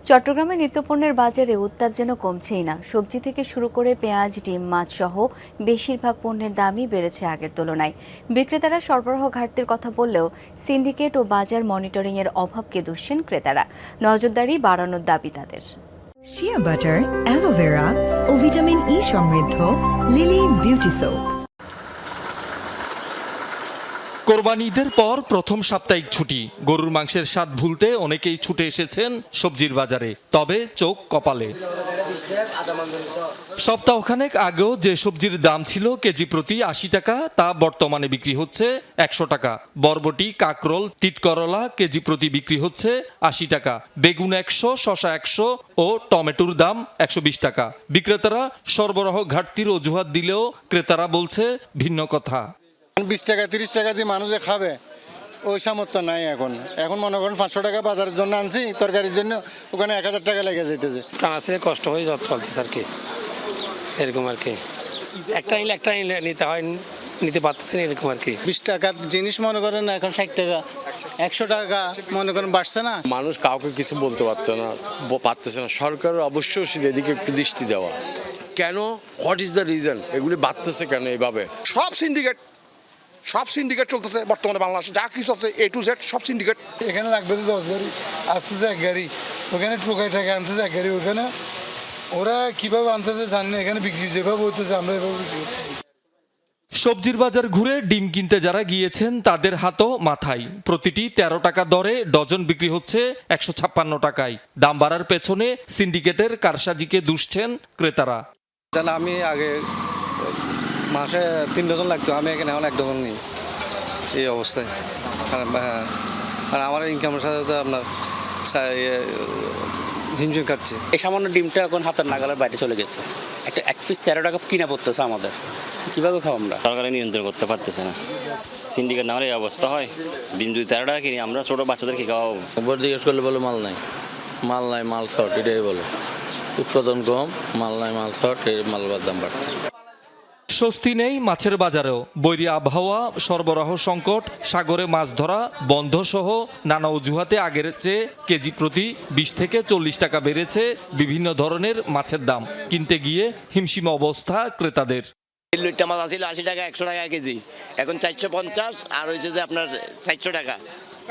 চট্টগ্রামে নিত্যপণ্যের বাজারে উত্তাপ যেন কমছেই না। সবজি থেকে শুরু করে পেঁয়াজ, ডিম, মাছ সহ বেশিরভাগ পণ্যের দামই বেড়েছে আগের তুলনায়। বিক্রেতারা সরবরাহ ঘাটতির কথা বললেও সিন্ডিকেট ও বাজার মনিটরিংয়ের অভাবকে দুষছেন ক্রেতারা। নজরদারি বাড়ানোর দাবি তাদের। শিয়া বাটার, অ্যালোভেরা ও ভিটামিন ই সমৃদ্ধ লিলি বিউটি সোপ। কোরবানি ঈদের পর প্রথম সাপ্তাহিক ছুটি। গরুর মাংসের স্বাদ ভুলতে অনেকেই ছুটে এসেছেন সবজির বাজারে, তবে চোখ কপালে। সপ্তাহখানেক আগেও যে সবজির দাম ছিল কেজি প্রতি ৮০ টাকা, তা বর্তমানে বিক্রি হচ্ছে ১০০ টাকা। বরবটি, কাকরোল, তিতকরলা কেজি প্রতি বিক্রি হচ্ছে ৮০ টাকা। বেগুন ১০০, শসা ১০০ ও টমেটোর দাম ১২০ টাকা। বিক্রেতারা সরবরাহ ঘাটতির অজুহাত দিলেও ক্রেতারা বলছে ভিন্ন কথা। ২০ টাকা ৩০ টাকা যে মানুষে খাবে ওই সামর্থ্য নাই। এখন মনে করেন 500 টাকা বাজারের জন্য আনছি, তরকারির জন্য ওখানে 1000 টাকা লেগে যেতেছে। টানাছে কষ্ট হয়ে চলতেছে আর কি, এরকম আর কি। একটা নিতে হয়, নিতে পারতেছে না এরকম আর কি। 20 টাকার জিনিস মনে করেন এখন 60 টাকা, 100 টাকা মনে করেন বাড়ছে না। মানুষ কাউকে কিছু বলতে পারতেছে না। সরকারের অবশ্যই এদিকে একটু দৃষ্টি দেওয়া। কেন, হোয়াট ইজ দ্য রিজন এগুলি বাড়তেছে কেন এইভাবে? সব সিন্ডিকেট চলতেছে বর্তমানে বাংলাদেশে, যা কিছু আছে A to Z সব সিন্ডিকেট। এখানে লাগবে তো 10 গাড়ি, আসতেছে 1 গাড়ি, ওখানে টোকাই টাকা আনতেছে 1 গাড়ি, ওখানে ওরা কিভাবে আনতেছে জানি না। এখানে বিক্রি যেভাবে হতেছে আমরা এভাবে বিক্রি করতেছি। সবজির বাজার ঘুরে ডিম কিনতে যারা গিয়েছেন তাদের হাতও মাথায়। প্রতিটি 13 টাকা দরে ডজন বিক্রি হচ্ছে 156 টাকায়। দাম বাড়ার পেছনে সিন্ডিকেটের কারসাজিকে দুষছেন ক্রেতারা। আমি আগে মাসে 3 ডজন লাগতো, আমি এখানে এখন 1 ডজন নিই এই অবস্থায়। আর আমার ইনকামের সাথে তো আপনার হিমশিম খাচ্ছে। এই সামান্য ডিমটা এখন হাতের নাগালের বাইরে চলে গেছে। এক পিস 13 টাকা কিনা পড়তেছে আমাদের, কিভাবে খাবো আমরা? সরকারে নিয়ন্ত্রণ করতে পারতেছে না। সিন্ডিকেট না হলে এই অবস্থা হয়। ডিম যদি 13 টাকা কিনি, আমরা ছোট বাচ্চাদের কি খাওয়াবো? উপর জিজ্ঞেস করলে বলে মাল নাই, মাল শর্ট, এটাই বলে। উৎপাদন কম, মাল নাই, মাল শর্ট, এই মালবার দাম বাড়ছে। স্বস্তি নেই মাছের বাজারেও। বৈরী আবহাওয়া, সরবরাহ সংকট, সাগরে মাছ ধরা বন্ধ সহ নানা অজুহাতে আগের চেয়ে কেজি প্রতি 20 থেকে 40 টাকা বেড়েছে বিভিন্ন ধরনের মাছের দাম। কিনতে গিয়ে হিমশিম অবস্থা ক্রেতাদের। লইট্টা মাছ আছিল 80 টাকা 100 টাকা কেজি, এখন 450 আর হয়েছে যে আপনার 400 টাকা।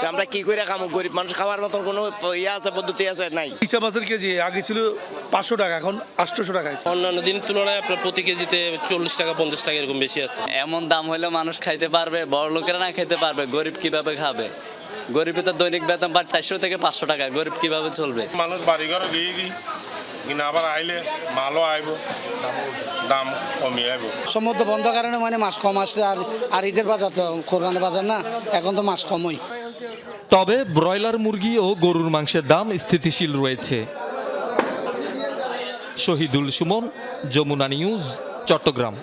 তো আমরা কি করে খাবো? গরিব মানুষ খাওয়ার মতন কোনো আছে, পদ্ধতি আছে নাই। ইসা মাছের কেজি আগে ছিল 500 টাকা, এখন 800 টাকা। অন্যান্য দিনের তুলনায় আপনার প্রতি কেজিতে 40 টাকা 50 টাকা এরকম বেশি আছে। এমন দাম হলে মানুষ খাইতে পারবে, বড় লোকেরা না খেতে পারবে, গরিব কিভাবে খাবে? গরিবের তো দৈনিক বেতন পার 400 থেকে 500 টাকা, গরিব কিভাবে চলবে? মানুষ বাড়ি ঘর গিয়ে কিনা আবার আইলে মালও আইব, দাম কমিয়ে আইব। সমুদ্র বন্ধ কারণে মানে মাছ কম আসছে। আর ঈদের বাজার তো কোরবানি বাজার না, এখন তো মাছ কমই। তবে ব্রয়লার মুরগি ও গরুর মাংসের দাম স্থিতিশীল রয়েছে। শহীদুল সুমন, যমুনা নিউজ, চট্টগ্রাম।